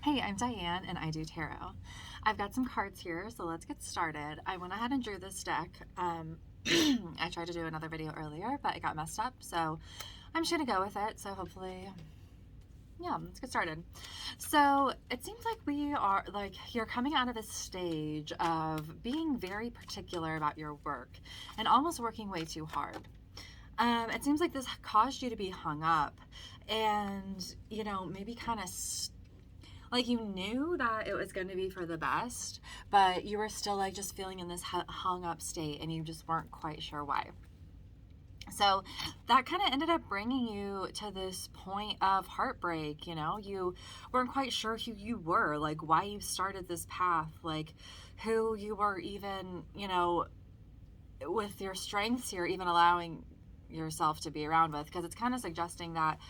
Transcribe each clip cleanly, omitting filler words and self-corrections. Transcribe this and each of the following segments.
Hey, I'm Diane and I do tarot. I've got some cards here, so let's get started. I went ahead and drew this deck. I tried to do another video earlier, but it got messed up, so I'm just gonna go with it. So hopefully, yeah, let's get started. So it seems like we are, you're coming out of this stage of being very particular about your work and almost working way too hard. It seems like this caused you to be hung up and, maybe kind of like you knew that it was going to be for the best, but you were still like just feeling in this hung up state and you just weren't quite sure why. So that kind of ended up bringing you to this point of heartbreak. You weren't quite sure who you were, like why you started this path, like who you were even, with your strengths you're even allowing yourself to be around with, because it's kind of suggesting that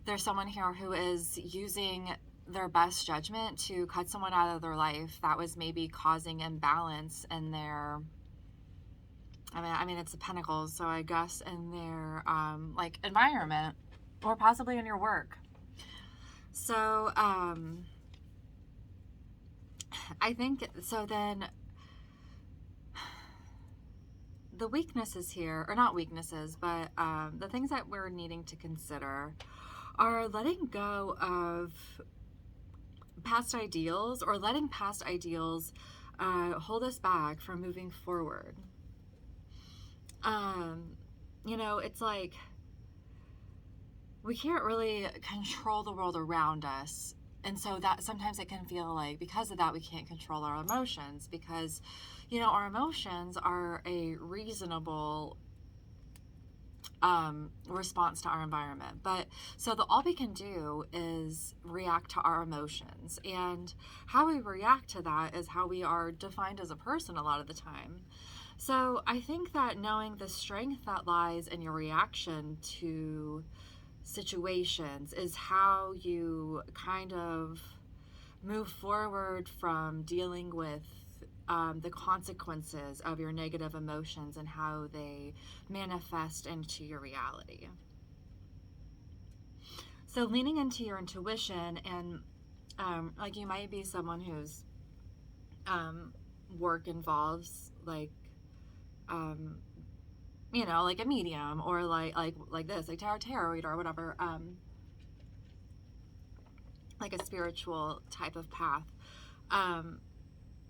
there's someone here who is using their best judgment to cut someone out of their life that was maybe causing imbalance in their, it's the pentacles, so I guess in their environment, or possibly in your work. So I think so. Then the weaknesses here, or not weaknesses, but the things that we're needing to consider are letting go of past ideals, or letting past ideals hold us back from moving forward. It's like we can't really control the world around us. And so that sometimes it can feel like because of that we can't control our emotions, because our emotions are a reasonable response to our environment. But so all we can do is react to our emotions, and how we react to that is how we are defined as a person a lot of the time. So I think that knowing the strength that lies in your reaction to situations is how you kind of move forward from dealing with the consequences of your negative emotions and how they manifest into your reality. So leaning into your intuition, and like you might be someone whose work involves like like a medium, or like this, like tarot reader or whatever, like a spiritual type of path.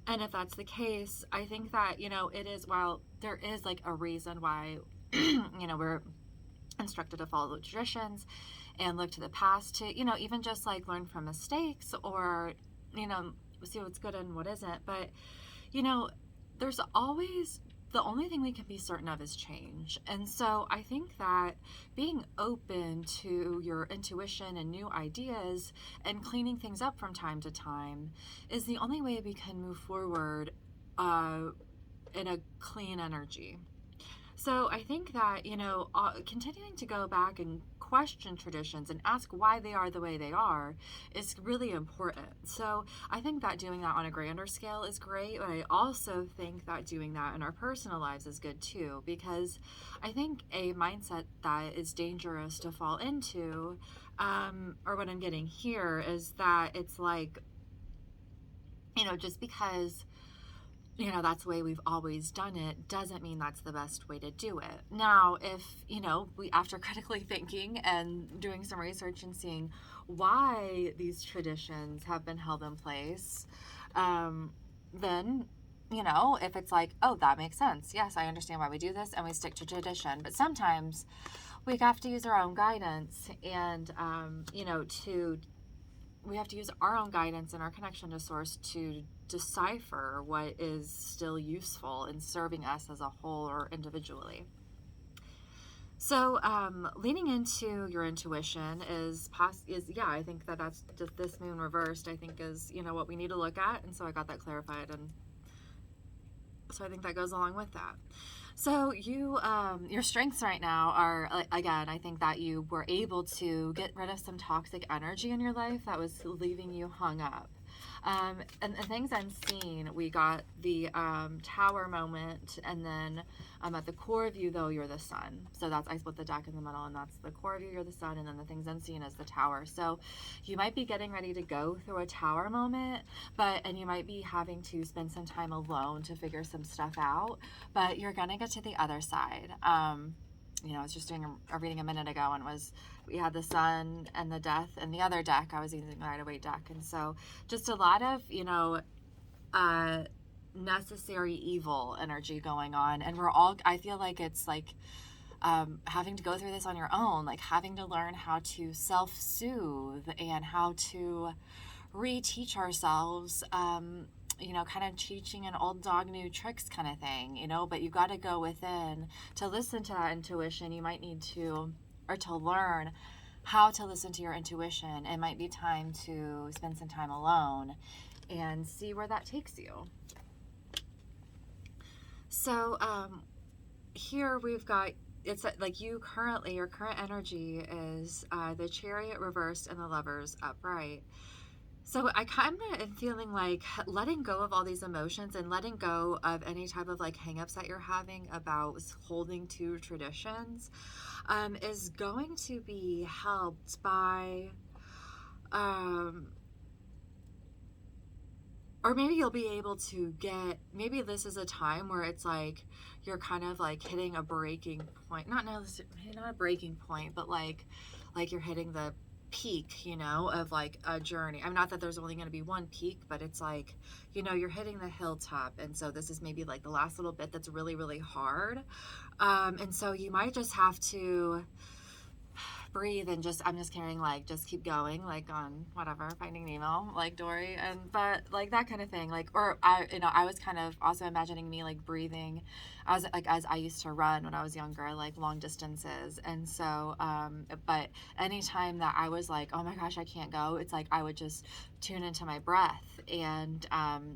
And if that's the case, I think that, it is, while there is like a reason why, we're instructed to follow the traditions and look to the past to, even just like learn from mistakes, or, see what's good and what isn't. But, there's always, the only thing we can be certain of is change. And so I think that being open to your intuition and new ideas and cleaning things up from time to time is the only way we can move forward in a clean energy. So I think that, continuing to go back and question traditions and ask why they are the way they are is really important. So I think that doing that on a grander scale is great, but I also think that doing that in our personal lives is good too, because I think a mindset that is dangerous to fall into, or what I'm getting here, is that it's like, just because that's the way we've always done it doesn't mean that's the best way to do it. Now, if, we, after critically thinking and doing some research and seeing why these traditions have been held in place, then, if it's like, oh, that makes sense. Yes, I understand why we do this, and we stick to tradition. But sometimes we have to use our own guidance, and, we have to use our own guidance and our connection to source to decipher what is still useful in serving us as a whole or individually. So leaning into your intuition is I think that's just this moon reversed, I think is, what we need to look at. And so I got that clarified. And so I think that goes along with that. So your strengths right now are, again, I think that you were able to get rid of some toxic energy in your life that was leaving you hung up. And things unseen, we got the tower moment, and then at the core of you, though, you're the sun. So that's, I split the deck in the middle, and that's the core of you, you're the sun, and then the things unseen is the tower. So you might be getting ready to go through a tower moment, and you might be having to spend some time alone to figure some stuff out, but you're gonna get to the other side. I was just doing a reading a minute ago, and we had the sun and the death, and the other deck I was using the Rider-Waite deck, and so just a lot of necessary evil energy going on, and I feel like it's like having to go through this on your own, like having to learn how to self-soothe and how to reteach ourselves, kind of teaching an old dog new tricks kind of thing, but you got to go within to listen to that intuition. You might need to, or to learn how to listen to your intuition. It might be time to spend some time alone and see where that takes you. So here we've got, it's like your current energy is the Chariot reversed and the Lovers upright. So I kind of am feeling like letting go of all these emotions and letting go of any type of like hangups that you're having about holding to traditions is going to be helped by, or maybe you'll be able to maybe this is a time where it's like you're kind of like hitting a breaking point, not a breaking point, but like you're hitting the peak, of like a journey. I'm not that there's only going to be one peak, but it's like, you're hitting the hilltop. And so this is maybe like the last little bit that's really, really hard. And so you might just have to breathe and I'm just carrying, like, just keep going, like on whatever, Finding Nemo, like Dory, but like that kind of thing. Like, or I was kind of also imagining me like breathing. I was like, as I used to run when I was younger, like long distances. And so, but anytime that I was like, oh my gosh, I can't go, it's like I would just tune into my breath and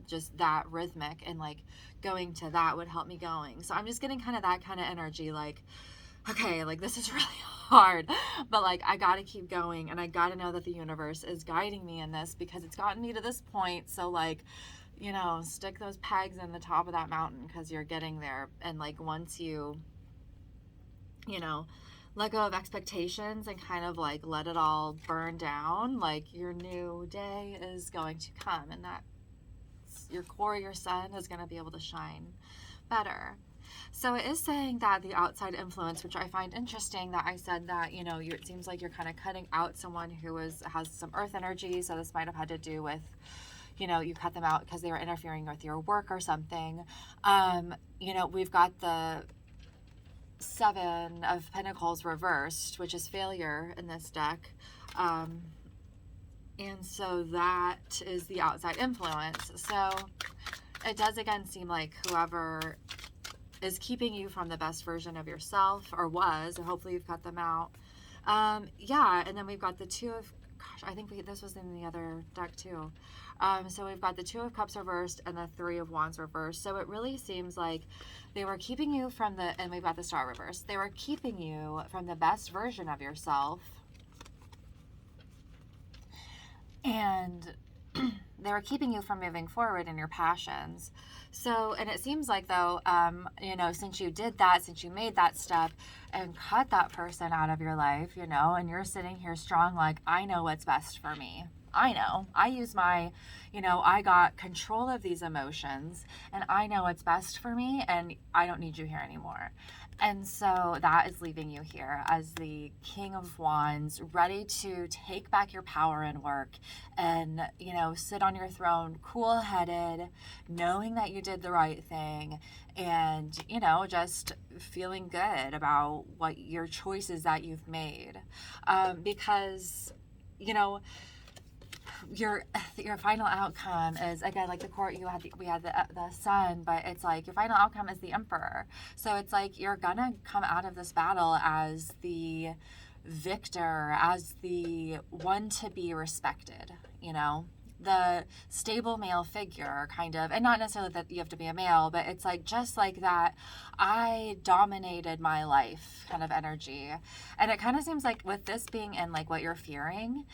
just that rhythmic, and like going to that would help me going. So I'm just getting kind of that kind of energy, like, okay, like this is really hard, but like I gotta keep going, and I gotta know that the universe is guiding me in this because it's gotten me to this point. So like, stick those pegs in the top of that mountain because you're getting there. And like once you let go of expectations and kind of like let it all burn down, like your new day is going to come, and that your core, your sun, is going to be able to shine better. So it is saying that the outside influence, which I find interesting, that I said that, it seems like you're kind of cutting out someone who has some earth energy. So this might have had to do with, you cut them out because they were interfering with your work or something. We've got the Seven of Pentacles reversed, which is failure in this deck. And so that is the outside influence. So it does again seem like whoever is keeping you from the best version of yourself, or was, and hopefully you've cut them out. And then we've got the Two of, I think this was in the other deck too. So we've got the Two of Cups reversed and the Three of Wands reversed. So it really seems like they were keeping you from and we've got the Star reversed. They were keeping you from the best version of yourself. And they were keeping you from moving forward in your passions. So, and it seems like though, since you did that, since you made that step and cut that person out of your life, and you're sitting here strong, like, I know what's best for me. I know. I use my, I got control of these emotions, and I know what's best for me, and I don't need you here anymore. And so that is leaving you here as the King of Wands, ready to take back your power and work and, sit on your throne, cool-headed, knowing that you did the right thing, and, just feeling good about what your choices that you've made. Because, your final outcome is, again, like the court, we had the Sun, but it's like your final outcome is the Emperor. So it's like you're gonna come out of this battle as the victor, as the one to be respected, the stable male figure, kind of, and not necessarily that you have to be a male, but it's like just like that I dominated my life kind of energy. And it kind of seems like with this being in like what you're fearing,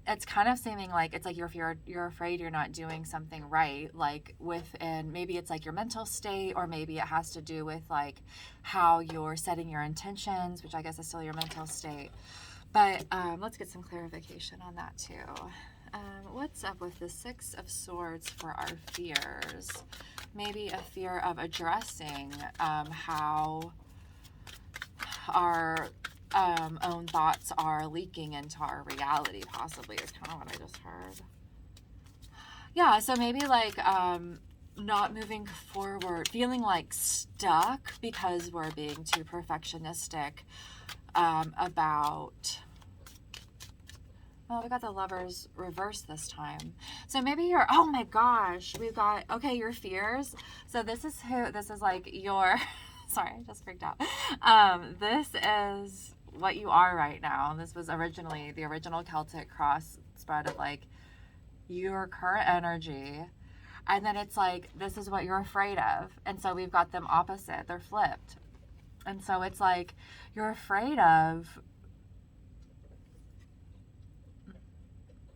it's kind of seeming like it's like you're afraid you're not doing something right, like within, maybe it's like your mental state, or maybe it has to do with like how you're setting your intentions, which I guess is still your mental state. But let's get some clarification on that too. What's up with the Six of Swords for our fears? Maybe a fear of addressing how our own thoughts are leaking into our reality, possibly, is kind of what I just heard. Yeah, so maybe like not moving forward, feeling like stuck because we're being too perfectionistic about... Well, we got the Lovers reverse this time. So maybe you're, oh my gosh, we've got, okay, your fears. So this is like your, sorry, I just freaked out. This is what you are right now. This was originally the original Celtic cross spread of like your current energy. And then it's like, this is what you're afraid of. And so we've got them opposite, they're flipped. And so it's like, you're afraid of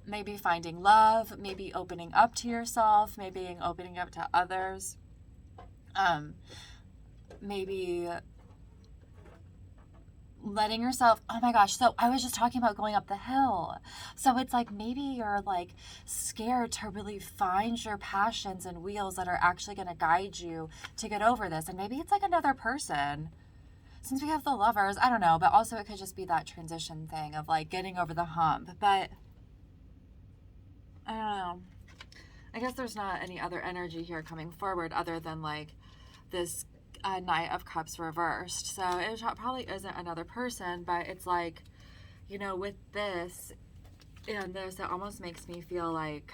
maybe finding love, maybe opening up to yourself, maybe opening up to others, maybe letting yourself, oh my gosh, so I was just talking about going up the hill. So it's like maybe you're like scared to really find your passions and wheels that are actually going to guide you to get over this. And maybe it's like another person. Since we have the Lovers, I don't know, but also it could just be that transition thing of like getting over the hump. But I don't know. I guess there's not any other energy here coming forward other than like this Knight of Cups reversed. So it probably isn't another person, but it's like, you know, with this and this, it almost makes me feel like,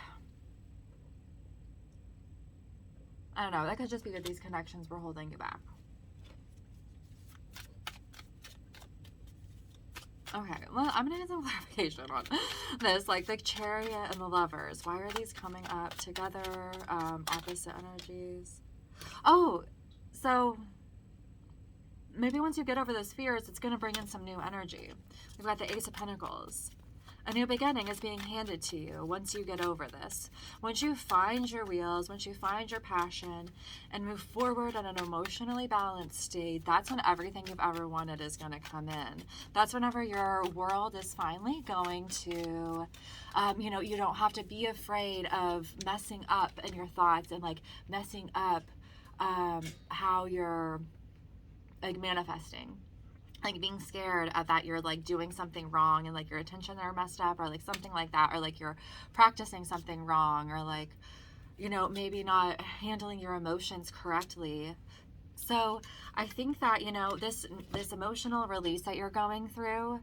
I don't know, that could just be that these connections were holding you back. Okay, well, I'm gonna get some clarification on this, like the Chariot and the Lovers. Why are these coming up together? Opposite energies. Oh, so maybe once you get over those fears, it's gonna bring in some new energy. We've got the Ace of Pentacles. A new beginning is being handed to you once you get over this. Once you find your wheels, once you find your passion, and move forward in an emotionally balanced state, that's when everything you've ever wanted is going to come in. That's whenever your world is finally going to, you know, you don't have to be afraid of messing up in your thoughts and like messing up how you're like manifesting. Like being scared of that you're like doing something wrong and like your intentions are messed up or like something like that, or like you're practicing something wrong, or like, you know, maybe not handling your emotions correctly. So I think that, you know, this emotional release that you're going through,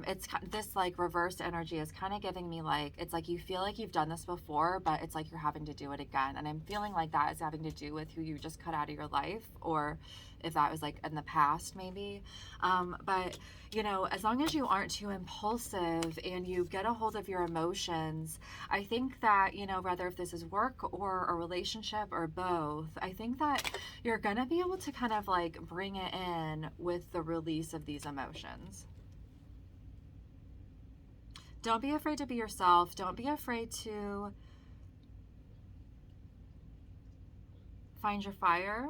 it's this like reverse energy is kind of giving me like, it's like you feel like you've done this before, but it's like you're having to do it again. And I'm feeling like that is having to do with who you just cut out of your life, or if that was like in the past maybe. But you know, as long as you aren't too impulsive and you get a hold of your emotions, I think that, you know, whether if this is work or a relationship or both, I think that you're going to be able to kind of like bring it in with the release of these emotions. Don't be afraid to be yourself. Don't be afraid to find your fire.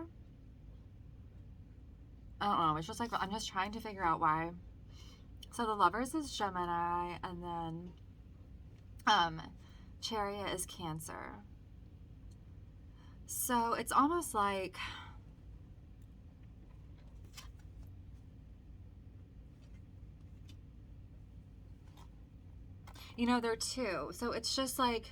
I don't know. It's just like, I'm just trying to figure out why. So the Lovers is Gemini, and then Chariot is Cancer. So it's almost like, you know, they're two. So it's just like,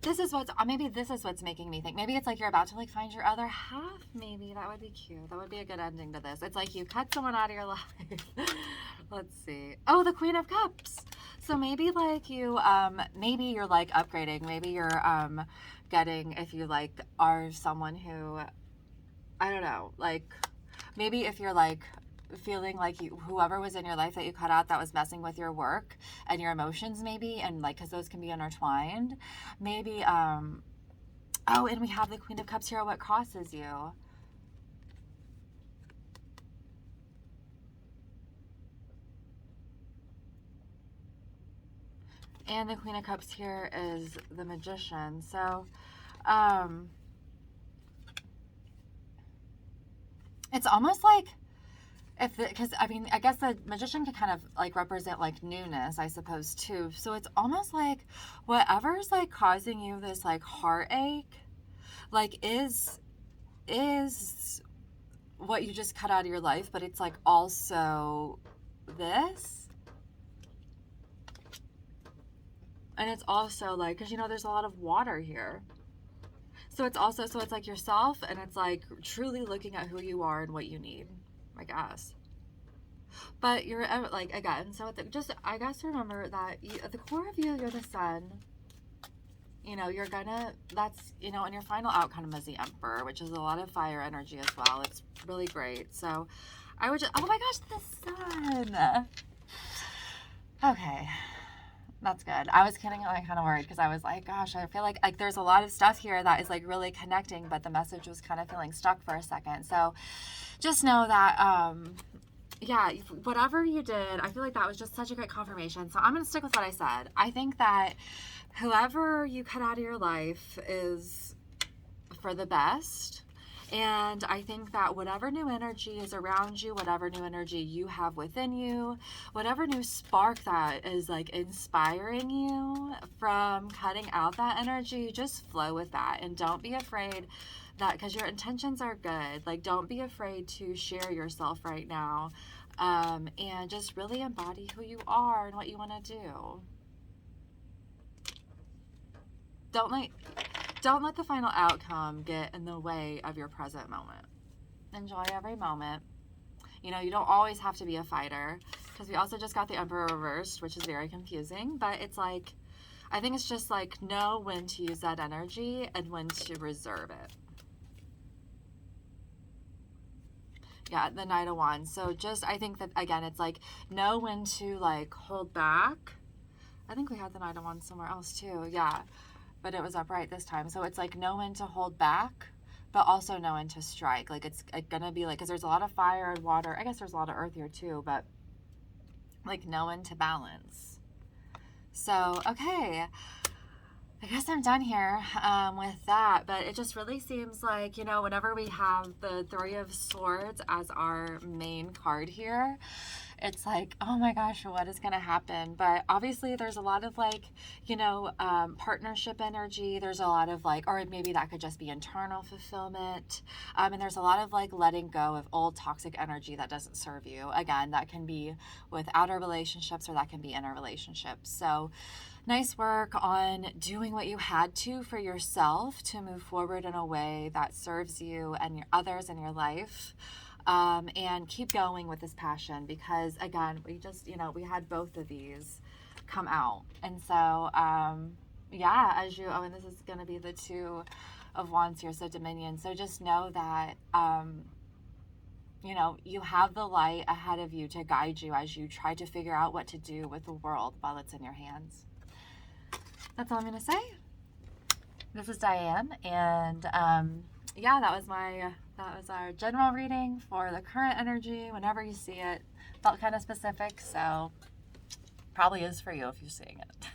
this is what's, maybe this is what's making me think. Maybe it's like you're about to like find your other half. Maybe that would be cute. That would be a good ending to this. It's like you cut someone out of your life. Let's see. Oh, the Queen of Cups. So maybe like you, maybe you're like upgrading. Maybe you're getting, if you like are someone who, I don't know, like maybe if you're like feeling like whoever was in your life that you cut out that was messing with your work and your emotions maybe, and like, because those can be intertwined. Maybe, oh, and we have the Queen of Cups here. What crosses you? And the Queen of Cups here is the Magician. So, it's almost like, because I mean, I guess the Magician can kind of like represent like newness, I suppose, too. So it's almost like whatever's like causing you this like heartache, like is what you just cut out of your life, but it's like also this. And it's also like, because there's a lot of water here. So it's also, so it's like yourself, and it's like truly looking at who you are and what you need, I guess. But you're like, again, so just, I guess, remember that at the core of you, you're the sun. You're gonna, that's, and your final outcome is the Emperor, which is a lot of fire energy as well. It's really great. So I would just, oh my gosh, the sun. Okay. That's good. I was getting like kind of worried because I was like, gosh, I feel like there's a lot of stuff here that is like really connecting, but the message was kind of feeling stuck for a second. So just know that, yeah, whatever you did, I feel like that was just such a great confirmation. So I'm going to stick with what I said. I think that whoever you cut out of your life is for the best. And I think that whatever new energy is around you, whatever new energy you have within you, whatever new spark that is like inspiring you from cutting out that energy, just flow with that. And don't be afraid that, because your intentions are good, like don't be afraid to share yourself right now, and just really embody who you are and what you want to do. Don't let the final outcome get in the way of your present moment. Enjoy every moment. You don't always have to be a fighter, because we also just got the Emperor reversed, which is very confusing. But it's like, I think it's just like, know when to use that energy and when to reserve it. Yeah, the Knight of Wands. So just, I think that, again, it's like, know when to like hold back. I think we had the Knight of Wands somewhere else too. Yeah. But it was upright this time. So it's like, know when to hold back, but also know when to strike. Like it's gonna be like, because there's a lot of fire and water. I guess there's a lot of earth here too, but like know when to balance. So, okay. I guess I'm done here with that, but it just really seems like, whenever we have the Three of Swords as our main card here, it's like, oh my gosh, what is going to happen? But obviously there's a lot of like, partnership energy. There's a lot of like, or maybe that could just be internal fulfillment. And there's a lot of like letting go of old toxic energy that doesn't serve you. Again, that can be with outer relationships, or that can be inner relationships. So nice work on doing what you had to for yourself to move forward in a way that serves you and your others in your life. And keep going with this passion, because again, we just, we had both of these come out. And so, yeah, and this is going to be the Two of Wands here, so Dominion. So just know that, you have the light ahead of you to guide you as you try to figure out what to do with the world while it's in your hands. That's all I'm going to say. This is Diane, and yeah, that was our general reading for the current energy. Whenever you see it, felt kind of specific, so probably is for you if you're seeing it.